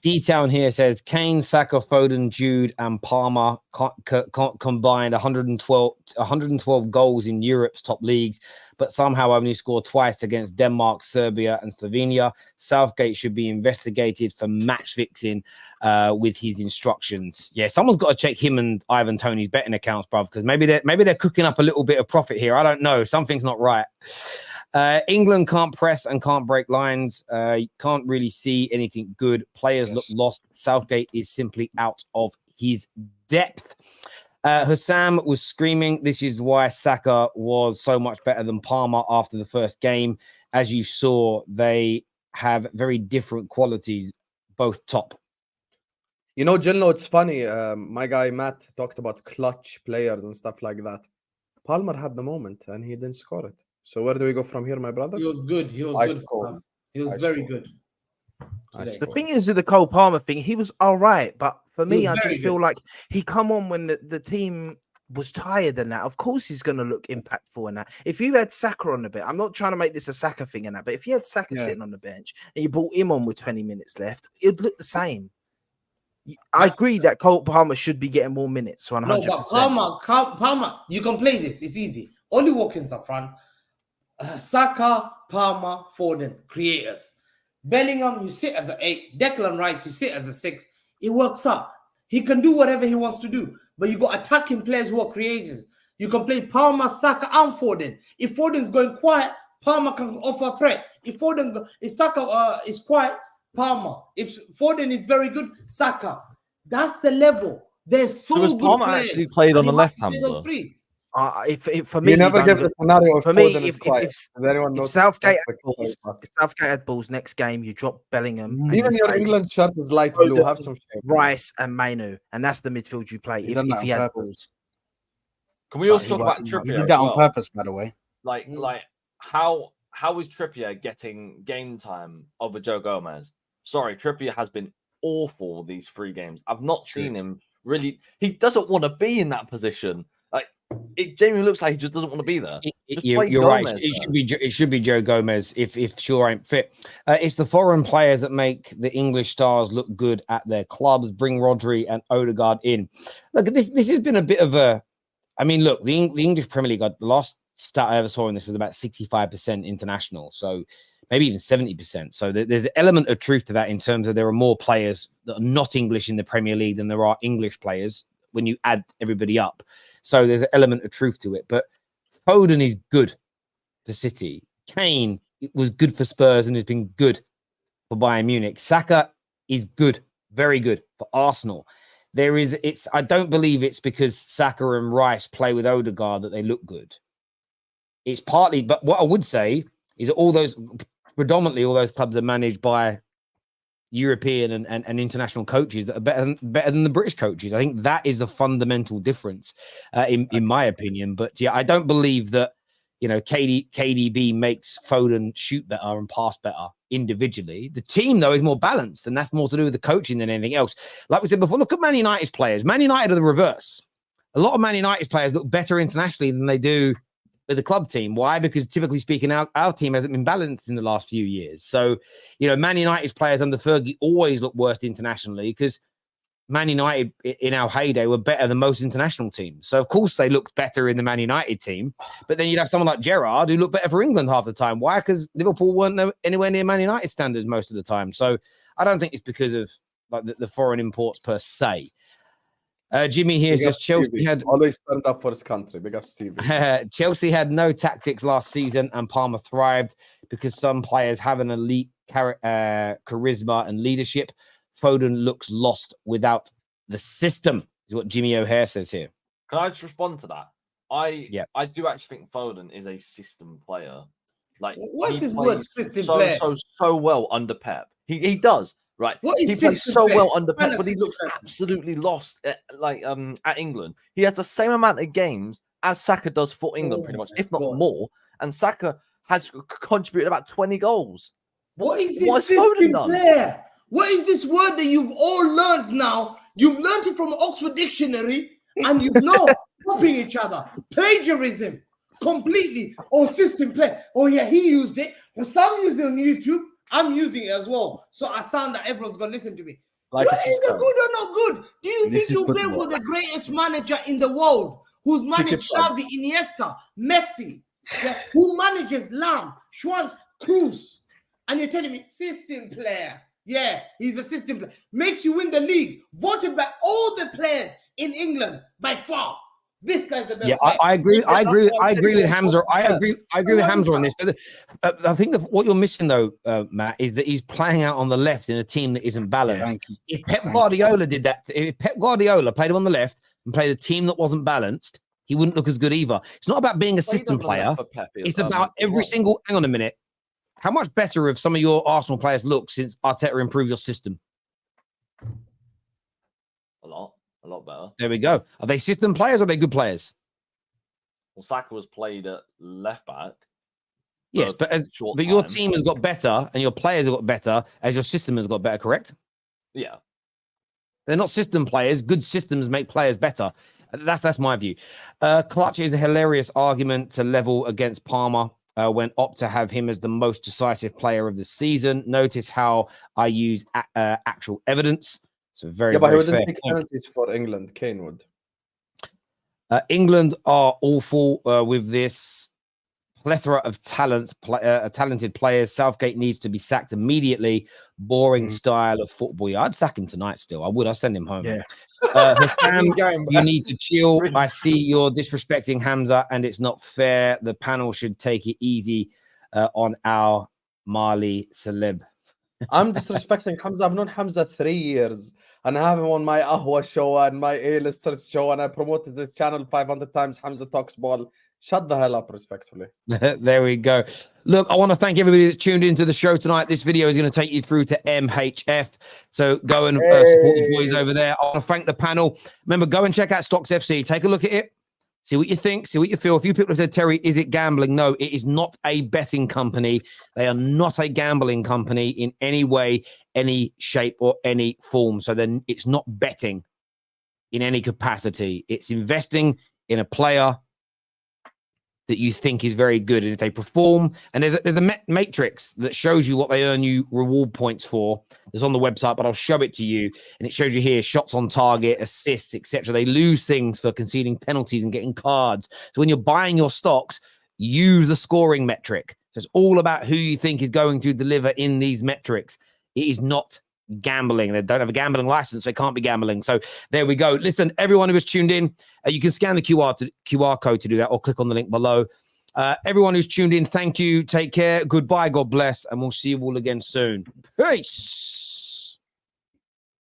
D-Town here says Kane, Saka, Foden, Jude, and Palmer combined 112 goals in Europe's top leagues, but somehow only scored twice against Denmark, Serbia, and Slovenia. Southgate should be investigated for match fixing with his instructions. Yeah, someone's got to check him and Ivan Toney's betting accounts, bruv, because maybe they're cooking up a little bit of profit here. I don't know. Something's not right. England can't press and can't break lines. You can't really see anything good. Players look lost. Southgate is simply out of his depth. Hussam was screaming. This is why Saka was so much better than Palmer after the first game. As you saw, they have very different qualities, both top. You know, Jinlo, it's funny. My guy Matt talked about clutch players and stuff like that. Palmer had the moment and he didn't score it. So where do we go from here, my brother? He was good. He was good. He was very good. The thing is with the Cole Palmer thing, he was all right. But for me, I just feel like he come on when the team was tired and that. Of course, he's going to look impactful in that. If you had Saka on the bench, I'm not trying to make this a Saka thing in that, but if you had Saka sitting on the bench and you brought him on with 20 minutes left, it'd look the same. I agree that Cole Palmer should be getting more minutes. 100%. No, but Palmer, you can play this. It's easy. Only Watkins up front. Saka, Palmer, Foden, creators. Bellingham, you sit as an 8. Declan Rice, you sit as a 6. It works out. He can do whatever he wants to do. But you got attacking players who are creators. You can play Palmer, Saka, and Foden. If Foden's going quiet, Palmer can offer a threat. If Saka is quiet, Palmer. If Foden is very good, Saka. That's the level. They're so good. Palmer players. Actually played on the left hand. For me, you never give the scenario for me, if Southgate had balls next game, you drop Bellingham. Even your England shirt is light blue. Have some shape. Rice and Mainu, and that's the midfield you play. If he had balls. Can we also talk about Trippier? He did that on purpose, by the way. Like how is Trippier getting game time over Joe Gomez? Sorry, Trippier has been awful these 3 games. I've not seen him really. He doesn't want to be in that position. Like it genuinely looks like he just doesn't want to be there. You're right. It should be Joe Gomez if Shaw ain't fit. It's the foreign players that make the English stars look good at their clubs. Bring Rodri and Odegaard in. Look, this has been a bit of a. I mean, look, the English Premier League. The last stat I ever saw in this was about 65% international. So maybe even 70%. So there's an element of truth to that in terms of there are more players that are not English in the Premier League than there are English players when you add everybody up. So there's an element of truth to it. But Foden is good for City. Kane was good for Spurs and has been good for Bayern Munich. Saka is good, very good for Arsenal. I don't believe it's because Saka and Rice play with Odegaard that they look good. It's partly, but what I would say is predominantly all those clubs are managed by European and international coaches that are better than the British coaches. I think that is the fundamental difference, in my opinion. But yeah, I don't believe that KDB makes Foden shoot better and pass better individually. The team though is more balanced, and that's more to do with the coaching than anything else. Like we said before, look at Man United's players. Man United are the reverse. A lot of Man United's players look better internationally than they do with the club team. Why? Because typically speaking, our team hasn't been balanced in the last few years. So, Man United's players under Fergie always look worse internationally because Man United in our heyday were better than most international teams. So, of course, they looked better in the Man United team. But then you'd have someone like Gerrard who looked better for England half the time. Why? Because Liverpool weren't anywhere near Man United standards most of the time. So, I don't think it's because of like the foreign imports per se. Jimmy here says Chelsea had always stand up for his country. Big up, Steve. Chelsea had no tactics last season, and Palmer thrived because some players have an elite charisma and leadership. Foden looks lost without the system, is what Jimmy O'Hare says here. Can I just respond to that? I do actually think Foden is a system player. Like, what's this word system player? So well under Pep. He does. Right, he plays so well under Pep, but he looks absolutely lost at England. He has the same amount of games as Saka does for England, pretty much, if not more. And Saka has contributed about 20 goals. What is this system player? What is this word that you've all learned now? You've learned it from Oxford Dictionary, and you know copying each other, plagiarism, completely. Or system player. Oh yeah, he used it. Or some used it on YouTube. I'm using it as well. So I sound that everyone's going to listen to me. Like Whether it's good or not good, do you think you play for the greatest manager in the world who's managed Xavi, Iniesta, Messi, who manages Lam, Schwartz, Cruz, and you're telling me system player? Yeah, he's a system player. Makes you win the league. Voted by all the players in England by far. This guy's the best. Yeah, I agree. I agree with Hamza. I agree with Hamza on this. But I think that what you're missing, though, Matt, is that he's playing out on the left in a team that isn't balanced. If Pep Guardiola did that, if Pep Guardiola played him on the left and played a team that wasn't balanced, he wouldn't look as good either. It's not about being a system player. It's about every single. Hang on a minute. How much better have some of your Arsenal players looked since Arteta improved your system? A lot better. There we go. Are they system players or are they good players? Well, Saka was played at left back. Yes, but your team has got better and your players have got better as your system has got better, correct? Yeah. They're not system players. Good systems make players better. That's my view. Clutch is a hilarious argument to level against Palmer when opt to have him as the most decisive player of the season. Notice how I use actual evidence. So very, but very he wouldn't fair. take penalties for England. Kane would. England are awful with this plethora of talented players. Southgate needs to be sacked immediately. Boring style of football. Yeah, I'd sack him tonight still. I'd send him home. Yeah. Hassam, you need to chill. I see you're disrespecting Hamza and it's not fair. The panel should take it easy on our Mali celeb. I'm disrespecting Hamza. I've known Hamza 3 years and I have him on my Ahwa show and my A-listers show and I promoted this channel 500 times. Hamza talks ball. Shut the hell up, respectfully. There we go. Look, I want to thank everybody that tuned into the show tonight. This video is going to take you through to MHF. So go and support the boys over there. I want to thank the panel. Remember, go and check out Stocks FC. Take a look at it. See what you think. See what you feel. A few people have said, Terry, is it gambling? No, it is not a betting company. They are not a gambling company in any way, any shape, or any form. So then it's not betting in any capacity. It's investing in a player that you think is very good. And if they perform, and there's a matrix that shows you what they earn you reward points for. It's on the website, but I'll show it to you. And it shows you here shots on target, assists, etc. They lose things for conceding penalties and getting cards. So when you're buying your stocks, use the scoring metric. So it's all about who you think is going to deliver in these metrics. It is not gambling. They don't have a gambling license. They can't be gambling. So there we go. Listen, everyone who has tuned in, you can scan the QR code to do that or click on the link below. Everyone who's tuned in, thank you. Take care. Goodbye. God bless. And we'll see you all again soon. Peace.